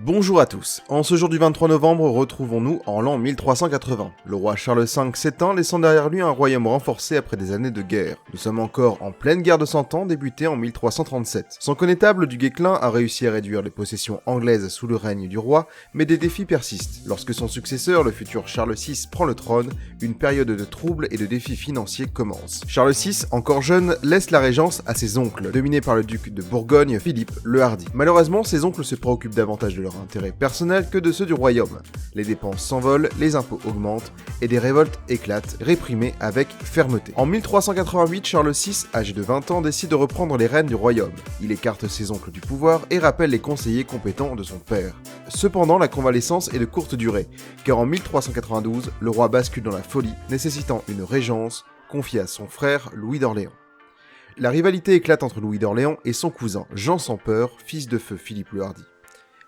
Bonjour à tous, en ce jour du 23 novembre, retrouvons-nous en l'an 1380. Le roi Charles V s'éteint, laissant derrière lui un royaume renforcé après des années de guerre. Nous sommes encore en pleine guerre de 100 ans, débutée en 1337. Son connétable du Guesclin a réussi à réduire les possessions anglaises sous le règne du roi, mais des défis persistent. Lorsque son successeur, le futur Charles VI, prend le trône, une période de troubles et de défis financiers commence. Charles VI, encore jeune, laisse la régence à ses oncles, dominés par le duc de Bourgogne, Philippe le Hardi. Malheureusement, ses oncles se préoccupent davantage de leur intérêt personnel que de ceux du royaume. Les dépenses s'envolent, les impôts augmentent, et des révoltes éclatent, réprimées avec fermeté. En 1388, Charles VI, âgé de 20 ans, décide de reprendre les rênes du royaume. Il écarte ses oncles du pouvoir et rappelle les conseillers compétents de son père. Cependant, la convalescence est de courte durée, car en 1392, le roi bascule dans la folie, nécessitant une régence confiée à son frère Louis d'Orléans. La rivalité éclate entre Louis d'Orléans et son cousin Jean sans Peur, fils de feu Philippe le Hardi.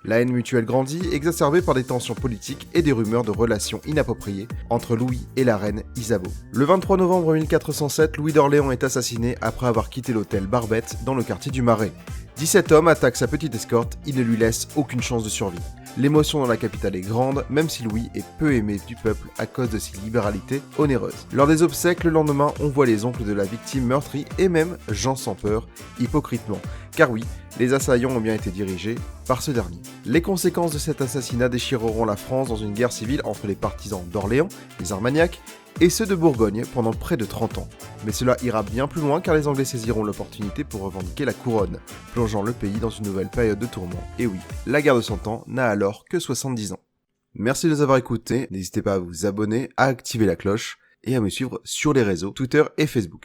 La haine mutuelle grandit, exacerbée par des tensions politiques et des rumeurs de relations inappropriées entre Louis et la reine Isabeau. Le 23 novembre 1407, Louis d'Orléans est assassiné après avoir quitté l'hôtel Barbette dans le quartier du Marais. 17 hommes attaquent sa petite escorte, ils ne lui laissent aucune chance de survie. L'émotion dans la capitale est grande, même si Louis est peu aimé du peuple à cause de ses libéralités onéreuses. Lors des obsèques, le lendemain, on voit les oncles de la victime meurtris et même Jean sans Peur, hypocritement. Car oui, les assaillants ont bien été dirigés par ce dernier. Les conséquences de cet assassinat déchireront la France dans une guerre civile entre les partisans d'Orléans, les Armagnacs, et ceux de Bourgogne pendant près de 30 ans. Mais cela ira bien plus loin car les Anglais saisiront l'opportunité pour revendiquer la couronne, plongeant le pays dans une nouvelle période de tourment. Et oui, la guerre de 100 ans n'a alors que 70 ans. Merci de nous avoir écoutés, n'hésitez pas à vous abonner, à activer la cloche et à me suivre sur les réseaux Twitter et Facebook.